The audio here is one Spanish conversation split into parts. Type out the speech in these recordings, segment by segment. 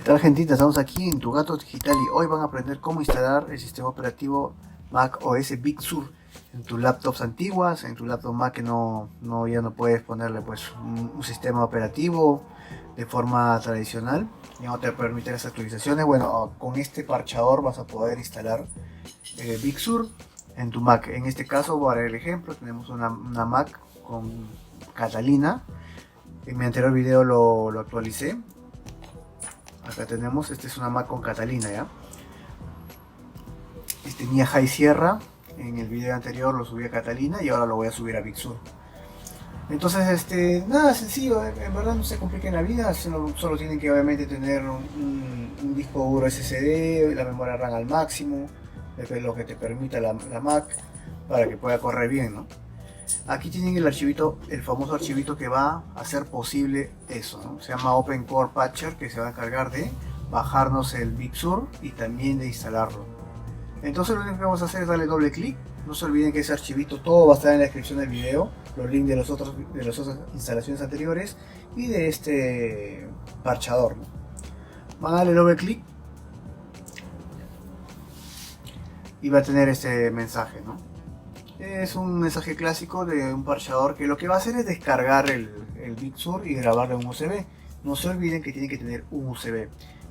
tal, gentita? Estamos aquí en Tu Gato Digital y hoy van a aprender cómo instalar el sistema operativo Mac OS Big Sur en tus laptops antiguas, en tu laptop Mac que ya no puedes ponerle pues un sistema operativo de forma tradicional, ya no te permite las actualizaciones. Bueno, con este parchador vas a poder instalar Big Sur en tu Mac. En este caso, para el ejemplo, tenemos una Mac con Catalina. En mi anterior video lo actualicé. Acá tenemos, este es una Mac con Catalina, ¿ya? Tenía High Sierra, en el video anterior lo subí a Catalina y ahora lo voy a subir a Big Sur. Entonces, nada sencillo, en verdad no se compliquen la vida, solo tienen que obviamente tener un disco duro SSD, la memoria RAM al máximo, lo que te permita la Mac, para que pueda correr bien, ¿no? Aquí tienen el archivito, el famoso archivito que va a hacer posible eso, ¿no? Se llama Open Core Patcher, que se va a encargar de bajarnos el Big Sur y también de instalarlo. Entonces lo único que vamos a hacer es darle doble clic. No se olviden que ese archivito todo va a estar en la descripción del video, los links de las otras instalaciones anteriores y de este parchador, ¿no? Van a darle doble clic y va a tener este mensaje, ¿no? Es un mensaje clásico de un parchador que lo que va a hacer es descargar el Big Sur y grabarlo en USB. No se olviden que tiene que tener un USB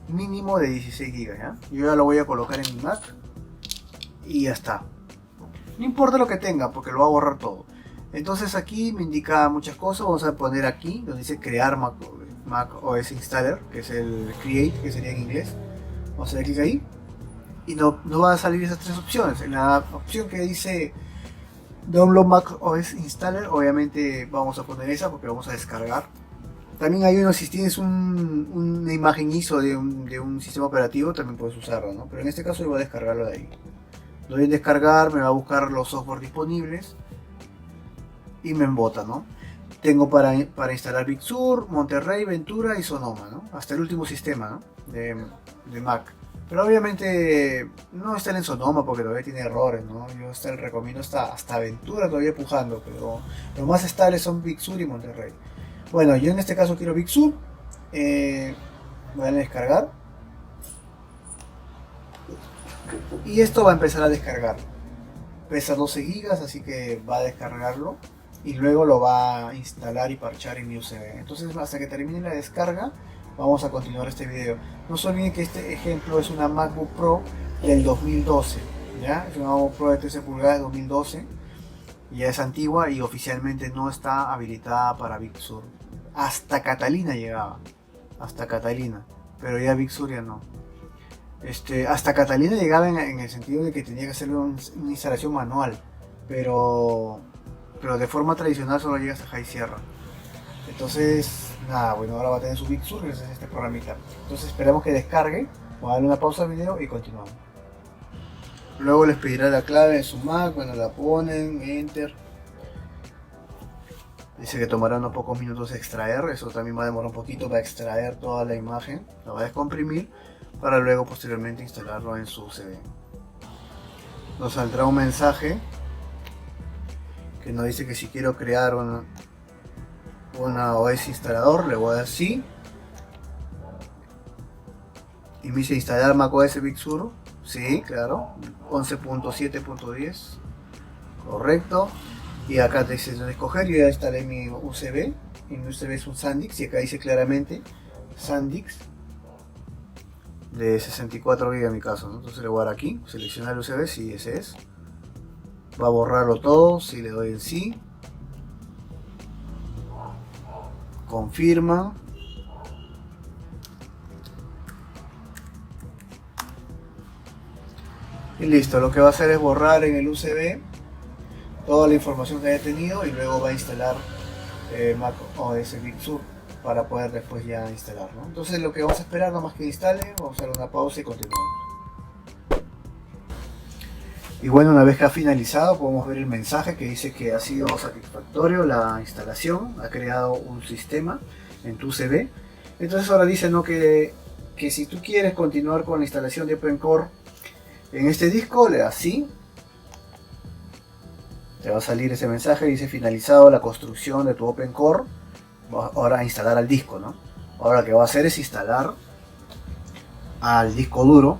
mínimo de 16 GB, ¿ya? Yo ya lo voy a colocar en mi Mac y ya está. No importa lo que tenga porque lo va a borrar todo. Entonces aquí me indica muchas cosas. Vamos a poner aquí donde dice crear Mac OS Installer, que es el Create, que sería en inglés. Vamos a dar clic ahí y no va a salir esas tres opciones. En la opción que dice Download Mac OS Installer, obviamente vamos a poner esa porque vamos a descargar. También hay uno, si tienes una imagen ISO de un sistema operativo, también puedes usarlo, ¿no? Pero en este caso yo voy a descargarlo de ahí. Doy en descargar, me va a buscar los software disponibles y me embota, ¿no? Tengo para instalar Big Sur, Monterrey, Ventura y Sonoma, ¿no? Hasta el último sistema, ¿no? de Mac. Pero obviamente no está en Sonoma porque todavía tiene errores, ¿no? Yo recomiendo hasta Ventura todavía pujando, pero los más estables son Big Sur y Monterrey. Bueno, yo en este caso quiero Big Sur. Voy a descargar. Y esto va a empezar a descargar. Pesa 12 GB, así que va a descargarlo. Y luego lo va a instalar y parchar en mi USB. Entonces hasta que termine la descarga, vamos a continuar este video. No se olviden que este ejemplo es una MacBook Pro del 2012, ¿ya? Es una MacBook Pro de 13 pulgadas 2012. Ya es antigua y oficialmente no está habilitada para Big Sur. Hasta Catalina llegaba. Hasta Catalina. Pero ya Big Sur ya no. Hasta Catalina llegaba en el sentido de que tenía que hacer una instalación manual. Pero de forma tradicional solo llega hasta High Sierra. Entonces, nada, bueno, ahora va a tener su Big Sur gracias a este programita. Entonces esperamos que descargue. Voy a darle una pausa al video y continuamos. Luego les pedirá la clave de su Mac, bueno, la ponen, Enter. Dice que tomará unos pocos minutos extraer, eso también va a demorar un poquito para extraer toda la imagen. La va a descomprimir para luego posteriormente instalarlo en su USB. Nos saldrá un mensaje que nos dice que si quiero crear una OS instalador, le voy a dar sí. Y me dice instalar macOS Big Sur. Sí, claro, 11.7.10, correcto. Y acá te dice donde escoger. Yo ya instalé mi USB. Y mi USB es un SanDisk. Y acá dice claramente SanDisk de 64 GB en mi caso, ¿no? Entonces le voy a dar aquí, seleccionar el USB. Sí, ese es. Va a borrarlo todo. Si le doy en sí, confirma. Y listo, lo que va a hacer es borrar en el USB toda la información que haya tenido y luego va a instalar Mac OS Big Sur para poder después ya instalarlo. Entonces lo que vamos a esperar nomás que instale, vamos a hacer una pausa y continuamos. Y bueno, una vez que ha finalizado podemos ver el mensaje que dice que ha sido satisfactorio la instalación, ha creado un sistema en tu USB. Entonces ahora dice, ¿no?, que si tú quieres continuar con la instalación de OpenCore en este disco, le das sí. Te va a salir ese mensaje, dice finalizado la construcción de tu OpenCore. Ahora a instalar al disco, ¿no? Ahora lo que va a hacer es instalar al disco duro.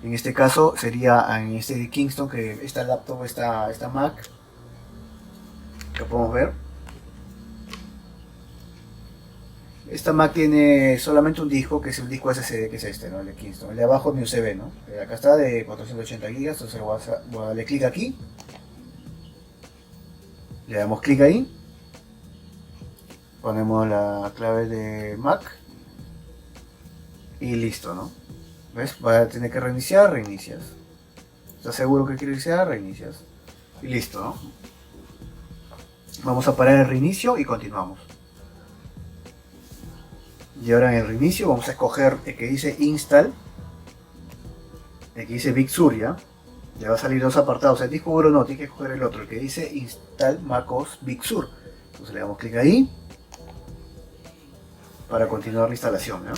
En este caso sería en este de Kingston, que esta laptop, esta Mac, que podemos ver. Esta Mac tiene solamente un disco, que es un disco SSD, que es este, ¿no? El de Kingston. El de abajo es mi USB, ¿no? Acá está de 480 GB, entonces voy a darle clic aquí. Le damos clic ahí. Ponemos la clave de Mac. Y listo, ¿no? ¿Ves? Va a tener que reiniciar, reinicias. ¿Estás seguro que quieres iniciar? Reinicias. Y listo, ¿no? Vamos a parar el reinicio y continuamos. Y ahora en el reinicio vamos a escoger el que dice Install, el que dice Big Sur, ¿ya? Ya va a salir dos apartados. El disco duro no, tiene que escoger el otro, el que dice Install MacOS Big Sur. Entonces le damos clic ahí para continuar la instalación, ¿ya?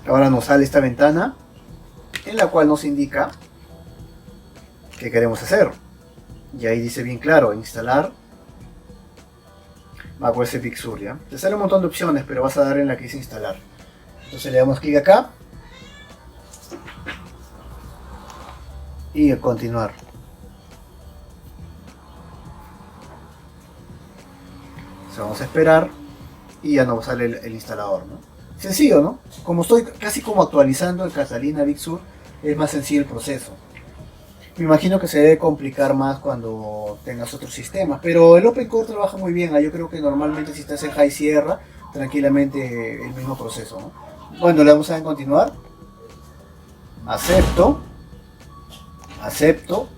Ahora nos sale esta ventana en la cual nos indica qué queremos hacer. Y ahí dice bien claro, instalar macOS Big Sur, ¿ya? Te sale un montón de opciones, pero vas a dar en la que dice instalar. Entonces le damos clic acá y a continuar. Entonces vamos a esperar y ya nos sale el instalador, ¿no? Sencillo, ¿no? Como estoy casi como actualizando el Catalina Big Sur, es más sencillo el proceso. Me imagino que se debe complicar más cuando tengas otros sistemas, pero el OpenCore trabaja muy bien. Yo creo que normalmente si estás en High Sierra, tranquilamente el mismo proceso, ¿no? Bueno, le vamos a dar en continuar. Acepto. Acepto.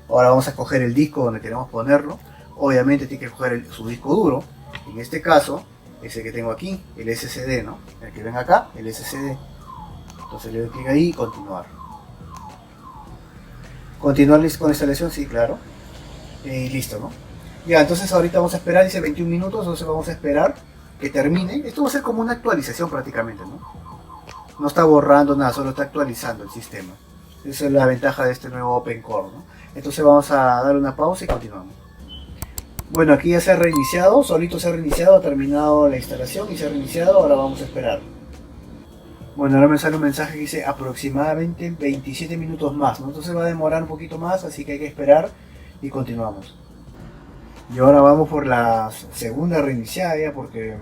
Ahora vamos a escoger el disco donde queremos ponerlo. Obviamente tiene que escoger su disco duro. En este caso es el que tengo aquí, el SSD, ¿no? El que ven acá, el SSD. Entonces le doy clic ahí y continuar. Continuar con la instalación, sí, claro. Y listo, ¿no? Ya, entonces ahorita vamos a esperar, dice 21 minutos, entonces vamos a esperar que termine. Esto va a ser como una actualización prácticamente, ¿no? No está borrando nada, solo está actualizando el sistema. Esa es la ventaja de este nuevo OpenCore, ¿no? Entonces vamos a dar una pausa y continuamos. Bueno, aquí ya se ha reiniciado, solito se ha reiniciado, ha terminado la instalación y se ha reiniciado, ahora vamos a esperar. Bueno, ahora me sale un mensaje que dice aproximadamente 27 minutos más, ¿no? Entonces va a demorar un poquito más, así que hay que esperar y continuamos. Y ahora vamos por la segunda reiniciada ya, porque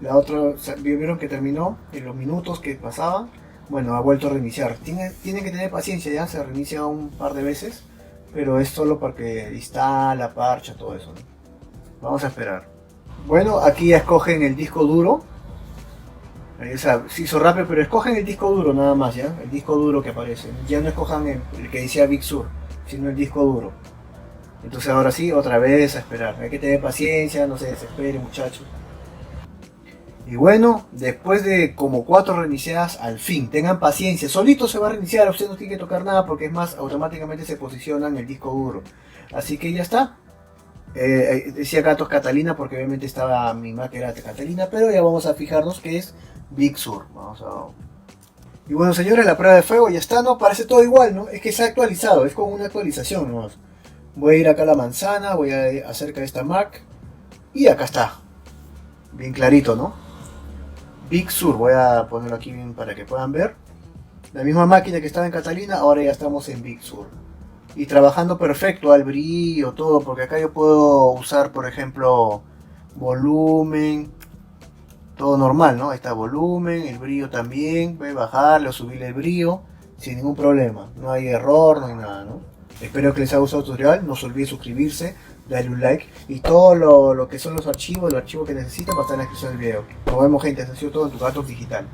la otra, vieron que terminó en los minutos que pasaban. Bueno, ha vuelto a reiniciar. Tienen que tener paciencia, ya se reinicia un par de veces, pero es solo porque instala, parcha, todo eso, ¿no? Vamos a esperar. Bueno, aquí ya escogen el disco duro. O sea, se hizo rápido, pero escogen el disco duro nada más, ¿ya? El disco duro que aparece. Ya no escojan el que decía Big Sur, sino el disco duro. Entonces ahora sí, otra vez a esperar. Hay que tener paciencia, no se desespere, muchachos. Y bueno, después de como 4 reiniciadas, al fin, tengan paciencia. Solito se va a reiniciar, usted no tiene que tocar nada porque es más, automáticamente se posiciona en el disco duro. Así que ya está. Decía Gatos Catalina porque obviamente estaba mi Mac era Catalina, pero ya vamos a fijarnos que es Big Sur. Y bueno, señores, la prueba de fuego ya está, ¿no? Parece todo igual, ¿no? Es que se ha actualizado, es como una actualización, ¿no? Voy a ir acá a la manzana, voy a ir acerca de esta Mac y acá está. Bien clarito, ¿no? Big Sur, voy a ponerlo aquí bien para que puedan ver. La misma máquina que estaba en Catalina, ahora ya estamos en Big Sur. Y trabajando perfecto, al brillo, todo, porque acá yo puedo usar, por ejemplo, volumen, todo normal, ¿no? Ahí está volumen, el brillo también, voy a bajarle o subirle el brillo sin ningún problema, no hay error, no hay nada, ¿no? Espero que les haya gustado el tutorial, no se olviden suscribirse, darle un like y todo lo que son los archivos que necesitan para estar en la descripción del video. Nos vemos, gente, esto ha sido todo en Tu Gatos Digital.